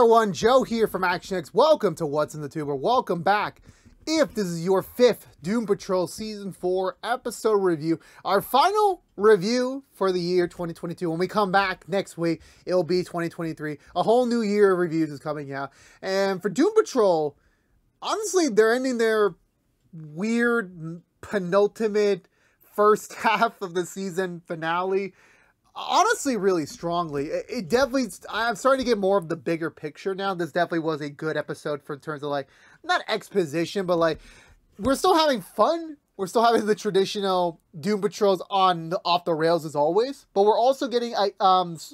everyone, Joe here from ActionX. Welcome to What's in the Tuber. Welcome back. If this is your 5th Doom Patrol Season 4 episode review, our final review for the year 2022. When we come back next week, it'll be 2023. A whole new year of reviews is coming out. And for Doom Patrol, honestly, they're ending their weird penultimate first half of the season finale honestly really strongly. It definitely, I'm starting to get more of the bigger picture now. This definitely was a good episode for in terms of like, not exposition, but like, we're still having fun. We're still having the traditional Doom Patrols on the off the rails as always, but we're also getting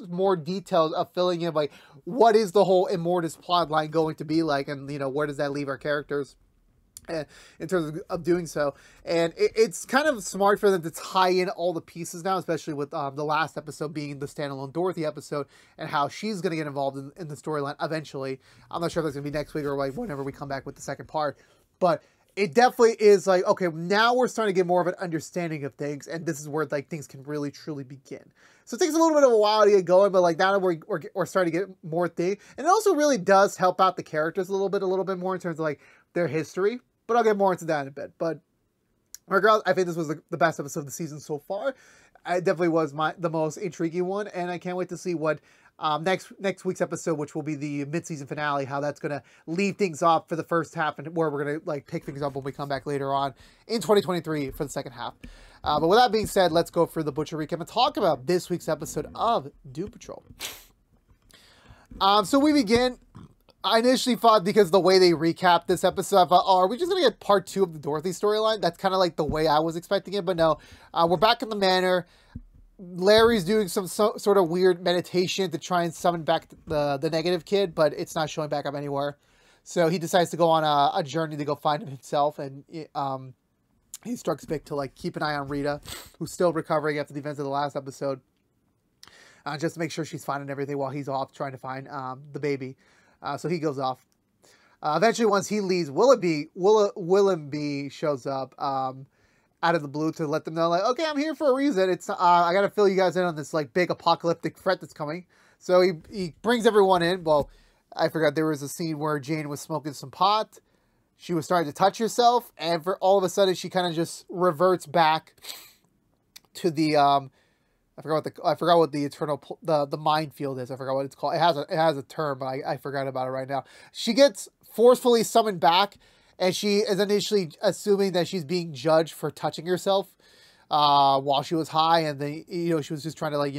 more details of filling in like, what is the whole Immortus plotline going to be like, and you know, where does that leave our characters in terms of doing so. And it's kind of smart for them to tie in all the pieces now, especially with the last episode being the standalone Dorothy episode and how she's going to get involved in the storyline eventually. I'm not sure if that's going to be next week or like whenever we come back with the second part, but it definitely is like, okay, now we're starting to get more of an understanding of things, and this is where like things can really truly begin. So it takes a little bit of a while to get going, but like now that we're starting to get more things, and it also really does help out the characters a little bit more in terms of like their history. But I'll get more into that in a bit. But regardless, I think this was the best episode of the season so far. It definitely was the most intriguing one, and I can't wait to see what next week's episode, which will be the mid-season finale, how that's gonna leave things off for the first half, and where we're gonna like pick things up when we come back later on in 2023 for the second half. But with that being said, let's go for the Butcher recap and talk about this week's episode of Doom Patrol. So we begin. I initially thought, because the way they recapped this episode, I thought, oh, are we just going to get part 2 of the Dorothy storyline? That's kind of like the way I was expecting it, but no. We're back in the manor. Larry's doing some sort of weird meditation to try and summon back the negative kid, but it's not showing back up anywhere. So he decides to go on a journey to go find him himself, and he strikes big to like keep an eye on Rita, who's still recovering after the events of the last episode, just to make sure she's fine and everything while he's off trying to find the baby. So he goes off. Eventually, once he leaves, Willoughby shows up out of the blue to let them know, like, okay, I'm here for a reason. It's I got to fill you guys in on this like big apocalyptic threat that's coming. So he brings everyone in. Well, I forgot there was a scene where Jane was smoking some pot. She was starting to touch herself, and for all of a sudden, she kind of just reverts back to the I forgot what the eternal the minefield is. I forgot what it's called. It has a term, but I forgot about it right now. She gets forcefully summoned back, and she is initially assuming that she's being judged for touching herself while she was high, and then she was just trying to like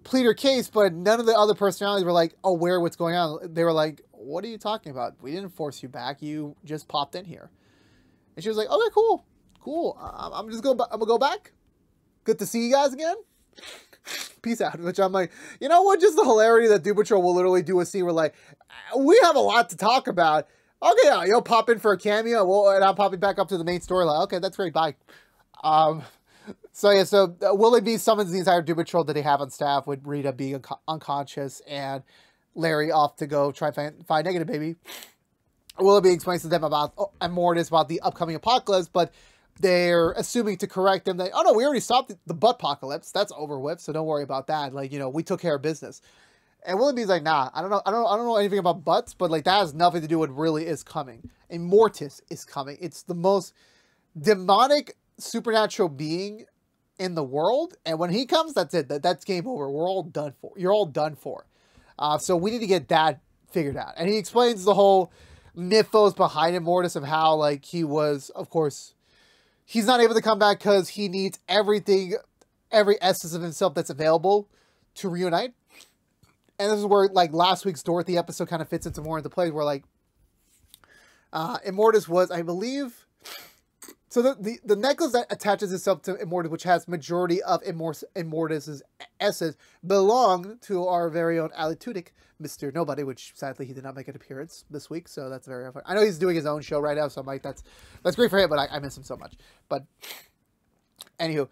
plead her case. But none of the other personalities were like aware of what's going on. They were like, "What are you talking about? We didn't force you back. You just popped in here." And she was like, "Okay, cool. I'm gonna go back. Good to see you guys again. Peace out." Which I'm like, you know what? Just the hilarity that Doom Patrol will literally do a scene where like, we have a lot to talk about. Okay, yeah, you'll pop in for a cameo, and I'm popping back up to the main storyline. Okay, that's great. Bye. So yeah, so Willoughby summons the entire Doom Patrol that they have on staff, with Rita being unconscious and Larry off to go try and find Negative Baby. Willoughby explains to them about Immortus, about the upcoming apocalypse, but they're assuming to correct them that, oh no, we already stopped the butt apocalypse. That's over with, so don't worry about that. Like, we took care of business. And Willoughby's like, nah, I don't know anything about butts, but like that has nothing to do with what really is coming. Immortus is coming. It's the most demonic supernatural being in the world, and when he comes, that's it. That's game over. We're all done for. You're all done for. So we need to get that figured out. And he explains the whole mythos behind Immortus of how like he was, of course, he's not able to come back because he needs everything, every essence of himself that's available to reunite. And this is where, like, last week's Dorothy episode kind of fits into more into place, where, like, Immortus was, I believe... So the necklace that attaches itself to Immortus, which has majority of Immortus's essence, belonged to our very own alot, Mr. Nobody, which sadly he did not make an appearance this week, so that's very unfortunate. I know he's doing his own show right now, so I'm like, that's great for him, but I miss him so much. But anywho,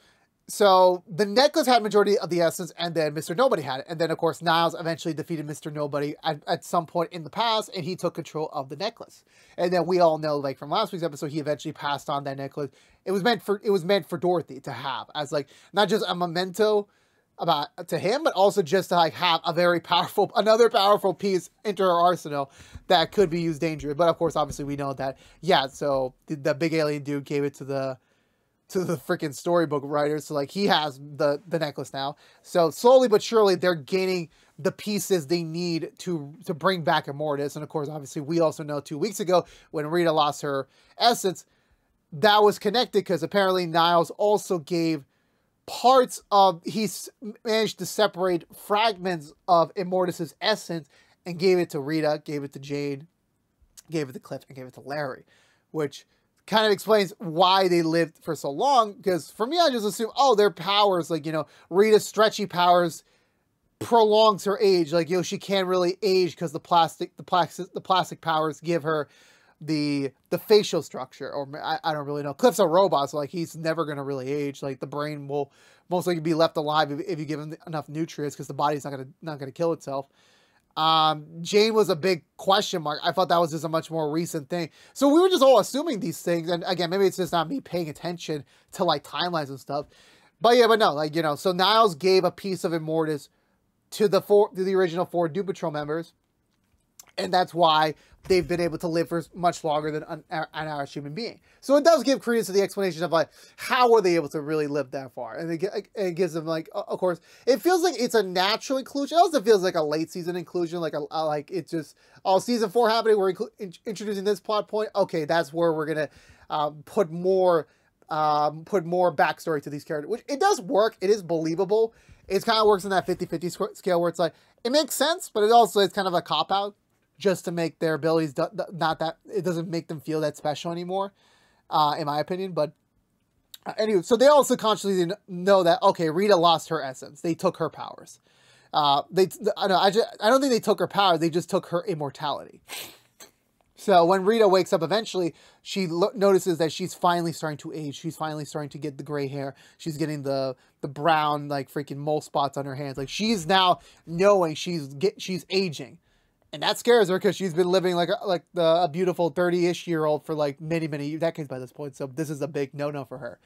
so the necklace had majority of the essence, and then Mr. Nobody had it. And then, of course, Niles eventually defeated Mr. Nobody at some point in the past, and he took control of the necklace. And then we all know, like, from last week's episode, he eventually passed on that necklace. It was meant for Dorothy to have, as, like, not just a memento about to him, but also just to like have a very powerful, another powerful piece into her arsenal that could be used dangerously. But of course, obviously, we know that, yeah, so the big alien dude gave it to the freaking storybook writers, so like he has the necklace now. So slowly but surely they're gaining the pieces they need to bring back Immortus. And of course, obviously, we also know 2 weeks ago when Rita lost her essence, that was connected because apparently Niles also gave parts of, he's managed to separate fragments of Immortus's essence and gave it to Rita, gave it to Jade, gave it to Cliff, and gave it to Larry, which kind of explains why they lived for so long. Because for me, I just assume, oh, their powers, like, you know, Rita's stretchy powers prolongs her age. Like, you know, she can't really age because the plastic powers give her the facial structure. Or I don't really know. Cliff's a robot, so like he's never gonna really age. Like the brain will most likely be left alive if you give him enough nutrients, because the body's not gonna kill itself. Jane was a big question mark. I thought that was just a much more recent thing. So we were just all assuming these things. And again, maybe it's just not me paying attention to like timelines and stuff. But yeah, but no, like, you know, so Niles gave a piece of Immortus to the original 4 Doom Patrol members. And that's why they've been able to live for much longer than an average human being. So it does give credence to the explanation of like, how are they able to really live that far? And it gives them like, of course, it feels like it's a natural inclusion. It also feels like a late season inclusion. Like like it's just, oh, season 4 happening, we're introducing this plot point. Okay, that's where we're gonna put more backstory to these characters, which it does work. It is believable. It kind of works in that 50-50 scale where it's like, it makes sense, but it's kind of a cop-out, just to make their abilities not that, it doesn't make them feel that special anymore, in my opinion. But anyway, so they also consciously know that, okay, Rita lost her essence. They took her powers. I don't think they took her power. They just took her immortality. So when Rita wakes up eventually, she notices that she's finally starting to age. She's finally starting to get the gray hair. She's getting the brown, like, freaking mole spots on her hands. Like, she's now knowing she's aging. And that scares her because she's been living like a beautiful 30-ish-year-old for like many decades by this point. So this is a big no-no for her.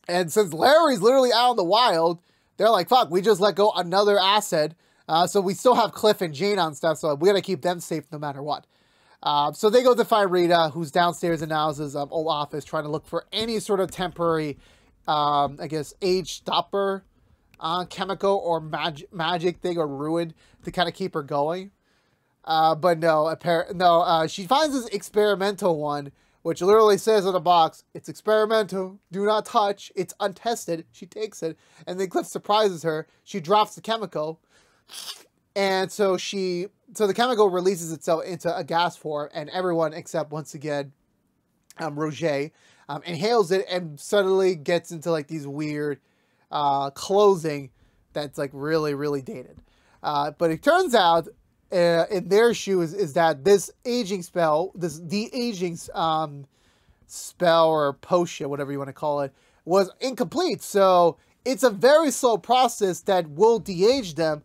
And since Larry's literally out in the wild, they're like, fuck, we just let go another asset. So we still have Cliff and Jane on stuff, so we gotta keep them safe no matter what. So they go to find Rita, who's downstairs in Niles' old office, trying to look for any sort of temporary, I guess, age stopper, chemical or magic thing or ruin to kind of keep her going. But no, she finds this experimental one, which literally says on the box, it's experimental, do not touch, it's untested. She takes it, and then Cliff surprises her. She drops the chemical, and so the chemical releases itself into a gas form, and everyone except, once again, Roger, inhales it and suddenly gets into like these weird clothing that's like really dated. But it turns out in their shoes is that this aging spell, this de-aging spell or potion, whatever you want to call it, was incomplete. So it's a very slow process that will de-age them,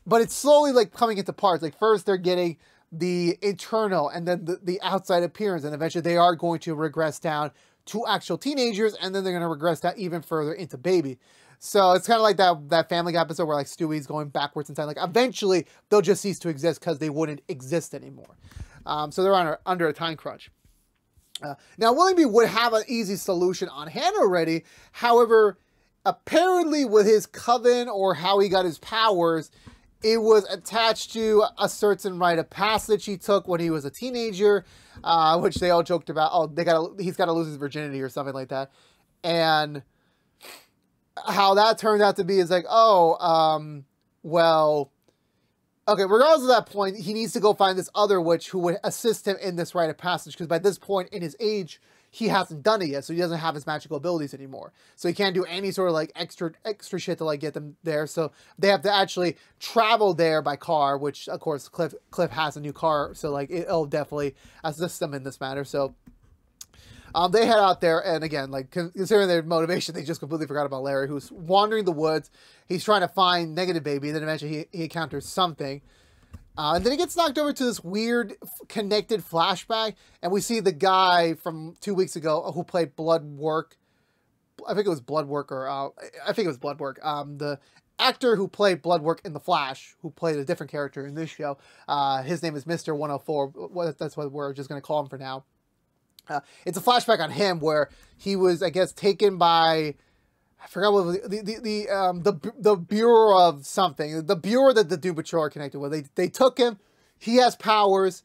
but it's slowly like coming into parts. Like first they're getting the internal and then the outside appearance, and eventually they are going to regress down to actual teenagers, and then they're going to regress down even further into baby. So it's kind of like that Family Guy episode where like Stewie's going backwards in time. Like eventually they'll just cease to exist because they wouldn't exist anymore. So they're under a time crunch. Now Willoughby would have an easy solution on hand already. However, apparently with his coven or how he got his powers, it was attached to a certain rite of passage he took when he was a teenager, which they all joked about. Oh, he's got to lose his virginity or something like that. And how that turned out to be is like, well, okay, regardless of that point, he needs to go find this other witch who would assist him in this rite of passage, because by this point in his age, he hasn't done it yet, so he doesn't have his magical abilities anymore. So he can't do any sort of like extra shit to like get them there. So they have to actually travel there by car, which of course Cliff has a new car, so like it'll definitely assist them in this matter. So they head out there, and again, like considering their motivation, they just completely forgot about Larry, who's wandering the woods. He's trying to find Negative Baby, and then eventually he encounters something. And then he gets knocked over to this weird connected flashback, and we see the guy from 2 weeks ago who played Bloodwork, I think it was Bloodwork, or I think it was Bloodwork. The actor who played Bloodwork in The Flash, who played a different character in this show, his name is Mr. 104. That's what we're just going to call him for now. It's a flashback on him where he was, I guess, taken by, I forgot what it was, the Bureau of something, the Bureau that the Doom Patrol are connected with. They took him. He has powers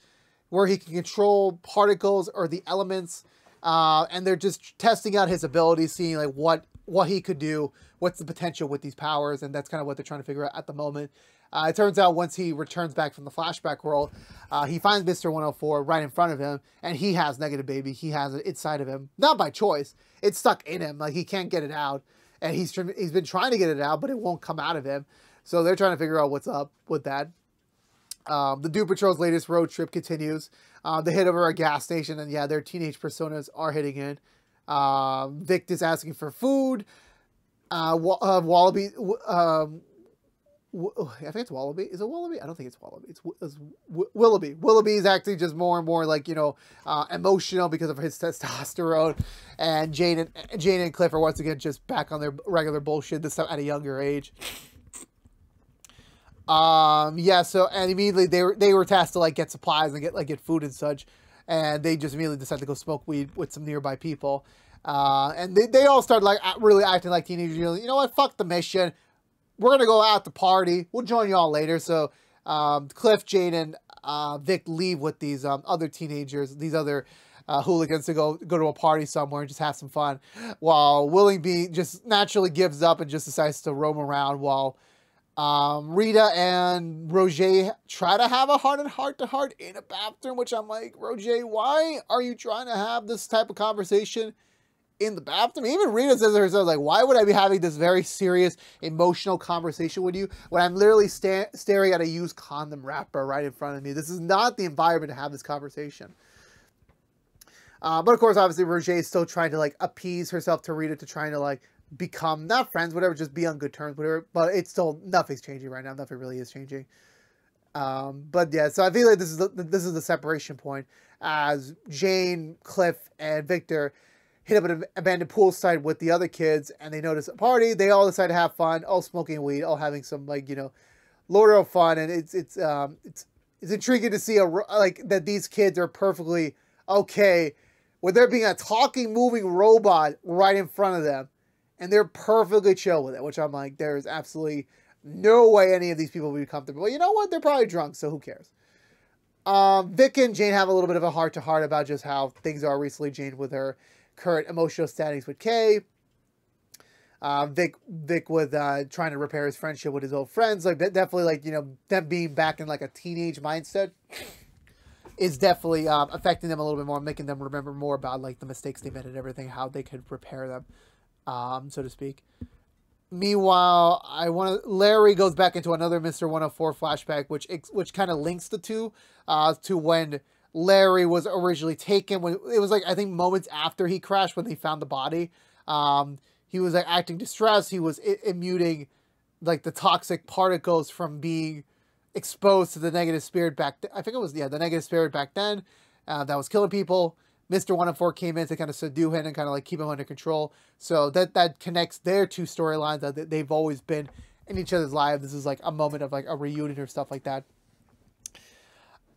where he can control particles or the elements, and they're just testing out his abilities, seeing like what he could do, what's the potential with these powers, and that's kind of what they're trying to figure out at the moment. It turns out once he returns back from the flashback world, he finds Mr. 104 right in front of him, and he has negative baby. He has it inside of him, not by choice. It's stuck in him, like he can't get it out, and he's been trying to get it out, but it won't come out of him. So they're trying to figure out what's up with that. The Doom Patrol's latest road trip continues. They hit over a gas station, and yeah, their teenage personas are hitting in. Vic is asking for food. Wallaby, I think it's Wallaby. Is it Wallaby? I don't think it's Wallaby. It's Willoughby. Willoughby is acting just more and more like, emotional because of his testosterone. And Jane and Cliff are once again just back on their regular bullshit, this time at a younger age. Yeah, so, and immediately they were tasked to like get supplies and get food and such. And they just immediately decide to go smoke weed with some nearby people. And they all start like really acting like teenagers. You know what? Fuck the mission. We're going to go out to party. We'll join y'all later. So, Cliff, Jane, and Vic leave with these other teenagers, these other hooligans to go to a party somewhere and just have some fun. While Willoughby just naturally gives up and just decides to roam around while Rita and Roger try to have a heart-to-heart in a bathroom, which I'm like, Roger, why are you trying to have this type of conversation in the bathroom? Even Rita says to herself, like, why would I be having this very serious, emotional conversation with you when I'm literally staring at a used condom wrapper right in front of me? This is not the environment to have this conversation. But of course, obviously, Roger is still trying to like appease herself to Rita, to trying to like become, not friends, whatever, just be on good terms, whatever. But it's still, nothing's changing right now. Nothing really is changing. But yeah, so I feel like this is the separation point as Jane, Cliff, and Victor hit up an abandoned poolside with the other kids, and they notice a party. They all decide to have fun, all smoking weed, all having some like literal fun, and it's intriguing to see that these kids are perfectly okay with there being a talking, moving robot right in front of them, and they're perfectly chill with it. Which I'm like, there is absolutely no way any of these people would be comfortable. Well, you know what? They're probably drunk, so who cares? Vic and Jane have a little bit of a heart-to-heart about just how things are recently. Jane with her current emotional standings with Kay. Vic with trying to repair his friendship with his old friends. Like, definitely, like, them being back in like a teenage mindset is definitely affecting them a little bit more, making them remember more about like the mistakes they made and everything, how they could repair them, so to speak. Meanwhile, Larry goes back into another Mr. 104 flashback, which kind of links the two to when Larry was originally taken. When it was like, I think moments after he crashed, when they found the body, he was like acting distressed. He was emitting like the toxic particles from being exposed to the negative spirit back. I think it was the negative spirit back then that was killing people. Mr. 104 came in to kind of subdue him and kind of like keep him under control. So that connects their two storylines, that they've always been in each other's lives. This is like a moment of like a reunion or stuff like that.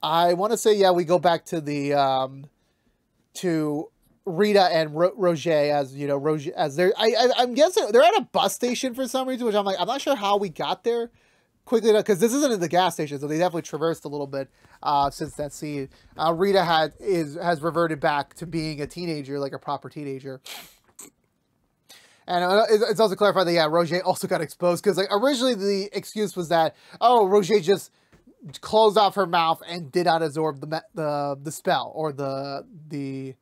I want to say, yeah, we go back to the to Rita and Roger as Roger as they're I'm guessing they're at a bus station for some reason, which I'm like, I'm not sure how we got there quickly enough, because this isn't in the gas station, so they definitely traversed a little bit since that scene. Rita has reverted back to being a teenager, like a proper teenager. And it's also clarified that, yeah, Roger also got exposed, because like originally the excuse was that, oh, Roger just closed off her mouth and did not absorb the spell or the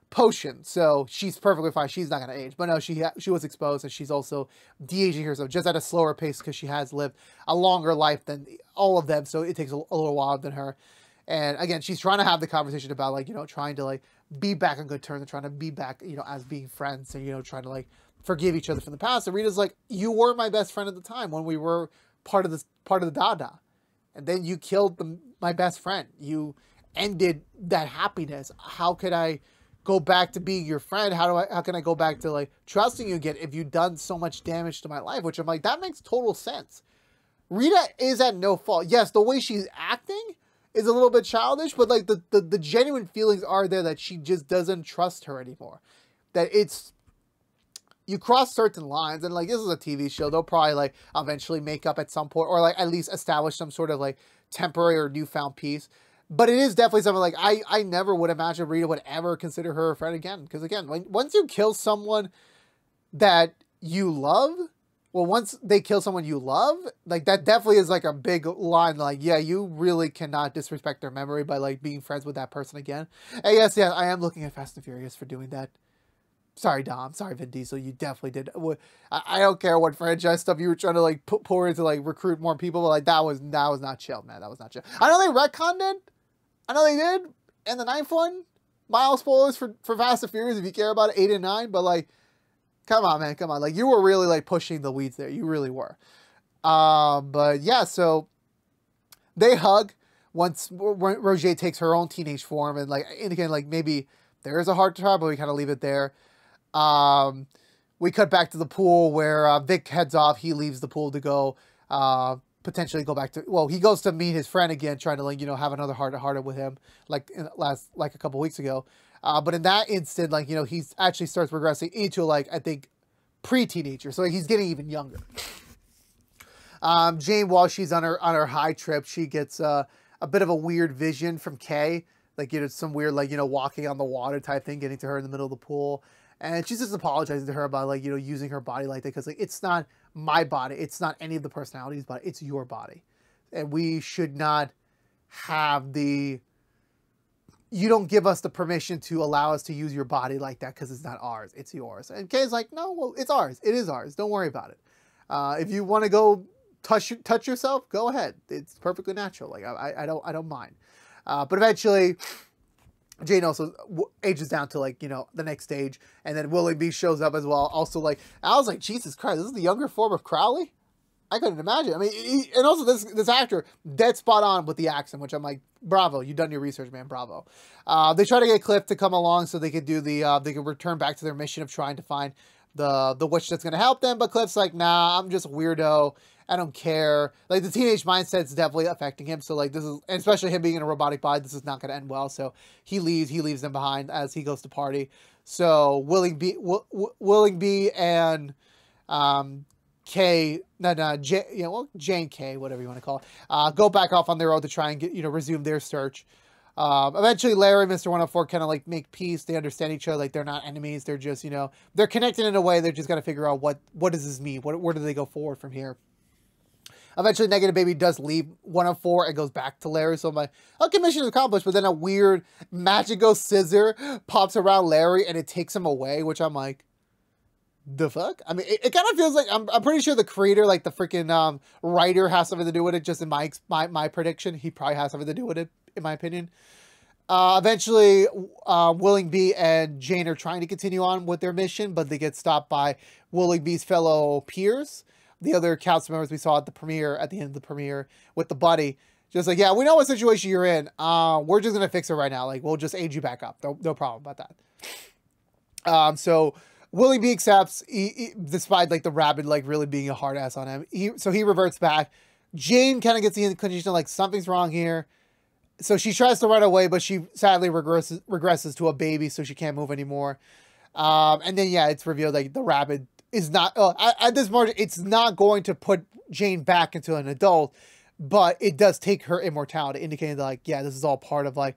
potion, so she's perfectly fine. She's not going to age. But no, she was exposed, and she's also de-aging herself just at a slower pace because she has lived a longer life than all of them, so it takes a little while than her. And again, she's trying to have the conversation about like trying to like be back on good terms and trying to be back as being friends, and trying to like forgive each other from the past. And Rita's like, you were my best friend at the time when we were part of the Dada, and then you killed my best friend. You ended that happiness. How could I go back to being your friend? How can I go back to like trusting you again if you've done so much damage to my life? Which I'm like, that makes total sense. Rita is at no fault. Yes, the way she's acting is a little bit childish, but like the genuine feelings are there that she just doesn't trust her anymore. That it's, you cross certain lines, and like, this is a TV show. They'll probably like eventually make up at some point, or like at least establish some sort of like temporary or newfound peace. But it is definitely something like, I never would imagine Rita would ever consider her a friend again. Because again, once you kill someone that you love, well, once they kill someone you love, like that definitely is like a big line. Like, yeah, you really cannot disrespect their memory by like being friends with that person again. And yes, I am looking at Fast and Furious for doing that. Sorry, Dom. Sorry, Vin Diesel. You definitely did. I don't care what franchise stuff you were trying to like pour into like recruit more people, but like that was not chill, man. That was not chill. I know they retconned it. I know they did. And the 9th one, mild spoilers for Fast and Furious if you care about it, 8 and 9. But like, come on, man, come on. Like, you were really like pushing the weeds there. You really were. But yeah, so they hug once Roger takes her own teenage form, and like indicating like maybe there is a heart to try, but we kind of leave it there. We cut back to the pool where Vic heads off. He leaves the pool to go potentially go back to, well, he goes to meet his friend again, trying to like, you know, have another heart-to-heart with him like a couple weeks ago. But in that instant, like, you know, he actually starts progressing into like, I think, pre-teenager. So like, he's getting even younger. Jane, while she's on her high trip, she gets a bit of a weird vision from Kay. Like, you know, some weird, like, you know, walking on the water type thing, getting to her in the middle of the pool. And she's just apologizing to her about, like, you know, using her body like that. Because, like, it's not my body. It's not any of the personalities' body. It's your body. And we should not have the... You don't give us the permission to allow us to use your body like that because it's not ours. It's yours. And Kay's like, no, well, it's ours. It is ours. Don't worry about it. If you want to go touch yourself, go ahead. It's perfectly natural. Like, I don't mind. But eventually... Jane also ages down to, like, you know, the next stage. And then Willie B shows up as well. Also, like, I was like, Jesus Christ, this is the younger form of Crowley? I couldn't imagine. I mean, and also this actor, dead spot on with the accent, which I'm like, bravo, you've done your research, man, bravo. They try to get Cliff to come along so they could do they could return back to their mission of trying to find the witch that's going to help them. But Cliff's like, nah, I'm just a weirdo. I don't care. Like, the teenage mindset's definitely affecting him. So, like, this is, and especially him being in a robotic body, this is not going to end well. So, he leaves them behind as he goes to party. So, Willing B and Jane K, whatever you want to call it, go back off on their own to try and get, you know, resume their search. Eventually, Larry and Mr. 104 kind of, like, make peace. They understand each other. Like, they're not enemies. They're just, you know, they're connected in a way. They're just got to figure out what does this mean? Where do they go forward from here? Eventually, Negative Baby does leave 104 and goes back to Larry. So I'm like, okay, mission accomplished. But then a weird magical scissor pops around Larry and it takes him away, which I'm like, the fuck? I mean, it kind of feels like, I'm pretty sure the creator, like the freaking writer, has something to do with it. Just in my prediction, he probably has something to do with it, in my opinion. Eventually, Willing B and Jane are trying to continue on with their mission, but they get stopped by Willing B's fellow peers. The other council members we saw at the end of the premiere, with the buddy. Just like, yeah, we know what situation you're in. We're just going to fix it right now. Like, we'll just age you back up. No problem about that. So, Willie B accepts, despite, like, the rabbit, like, really being a hard ass on him. So he reverts back. Jane kind of gets the inclination, like, something's wrong here. So she tries to run away, but she sadly regresses to a baby, so she can't move anymore. And then, yeah, it's revealed, like, the rabbit is not, at this margin, it's not going to put Jane back into an adult, but it does take her immortality, indicating that, like, yeah, this is all part of, like,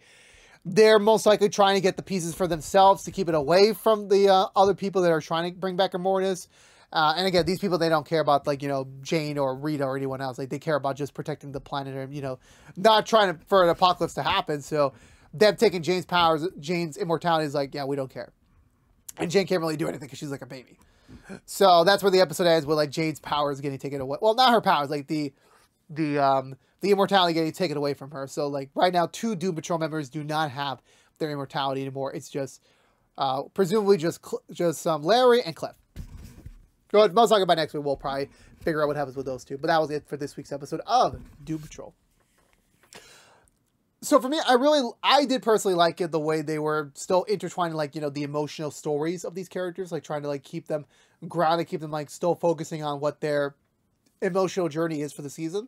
they're most likely trying to get the pieces for themselves to keep it away from the other people that are trying to bring back Immortus. And again, these people, they don't care about, like, you know, Jane or Rita or anyone else. Like, they care about just protecting the planet and, you know, not trying for an apocalypse to happen. So them taking Jane's powers, Jane's immortality is like, yeah, we don't care. And Jane can't really do anything because she's like a baby. So that's where the episode ends, with, like, Jane's powers getting taken away. Well, not her powers, like the immortality getting taken away from her. So, like, right now, 2 Doom Patrol members do not have their immortality anymore. It's just presumably just Larry and Cliff. So most likely by next week we'll probably figure out what happens with those 2. But that was it for this week's episode of Doom Patrol. So for me, I did personally like it the way they were still intertwining, like, you know, the emotional stories of these characters, like trying to like keep them grounded, keep them like still focusing on what their emotional journey is for the season,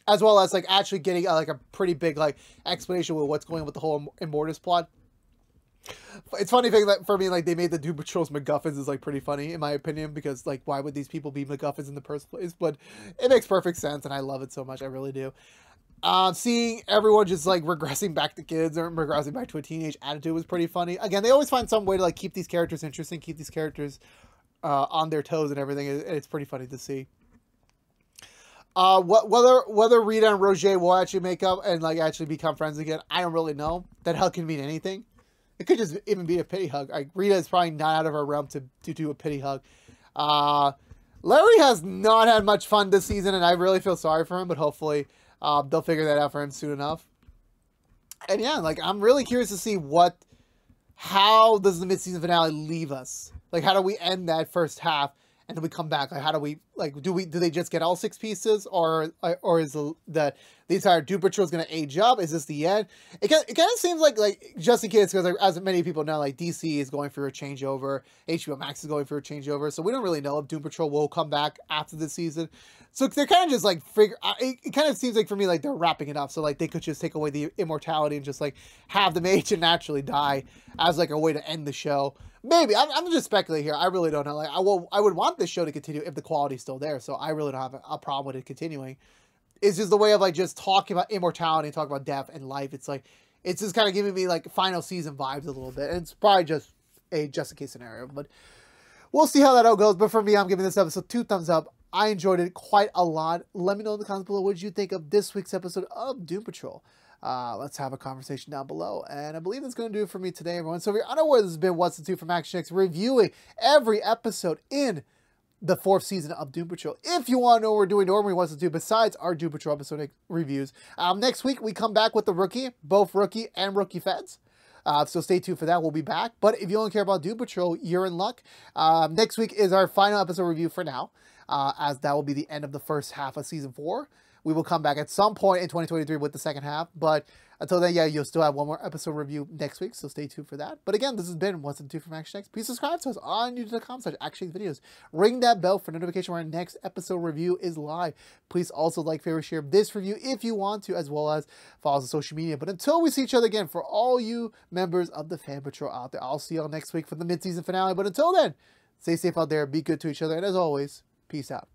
as well as like actually getting like a pretty big like explanation with what's going on with the whole Immortus plot. It's funny thing that for me, like they made the Doom Patrols MacGuffins is like pretty funny in my opinion, because like why would these people be MacGuffins in the first place? But it makes perfect sense, and I love it so much. I really do. Seeing everyone just like regressing back to kids or regressing back to a teenage attitude was pretty funny. Again, they always find some way to like keep these characters interesting, keep these characters on their toes and everything. It's pretty funny to see. Whether Rita and Roger will actually make up and like actually become friends again, I don't really know. That hug can mean anything. It could just even be a pity hug. Like, Rita is probably not out of her realm to do a pity hug. Larry has not had much fun this season, and I really feel sorry for him, but hopefully they'll figure that out for him soon enough. And yeah, like I'm really curious to see how does the mid-season finale leave us? Like, how do we end that first half and then we come back? Like, how do we, like, do they just get all 6 pieces, or is the entire Doom Patrol is going to age up? Is this the end? It kind of seems like just in case, because like, as many people know, like DC is going through a changeover, HBO Max is going through a changeover, so we don't really know if Doom Patrol will come back after this season. So they're kind of just like it kind of seems like for me like they're wrapping it up. So like they could just take away the immortality and just like have them age and naturally die as like a way to end the show. Maybe I'm just speculating here. I really don't know. Like I would want this show to continue if the quality's still there. So I really don't have a problem with it continuing. It's just the way of like just talking about immortality, talking about death and life. It's like it's just kind of giving me like final season vibes a little bit. And it's probably just in case scenario, but we'll see how that all goes. But for me, I'm giving this episode 2 thumbs up. I enjoyed it quite a lot. Let me know in the comments below what did you think of this week's episode of Doom Patrol. Let's have a conversation down below. And I believe that's going to do it for me today, everyone. So if you're unaware, this has been What's the Two from ActionX, reviewing every episode in the 4th season of Doom Patrol. If you want to know what we're doing normally, What's the Two, besides our Doom Patrol episode reviews, next week we come back with the Rookie, both Rookie and Rookie Feds. So stay tuned for that. We'll be back. But if you don't care about Doom Patrol, you're in luck. Next week is our final episode review for now, as that will be the end of the first half of Season 4. We will come back at some point in 2023 with the second half. But until then, yeah, you'll still have one more episode review next week. So stay tuned for that. But again, this has been What's the Two from ActionX. Please subscribe to us on youtube.com/ActionX videos. Ring that bell for notification when our next episode review is live. Please also like, favorite, share this review if you want to, as well as follow us on social media. But until we see each other again, for all you members of the Fan Patrol out there, I'll see y'all next week for the mid-season finale. But until then, stay safe out there, be good to each other, and as always, peace out.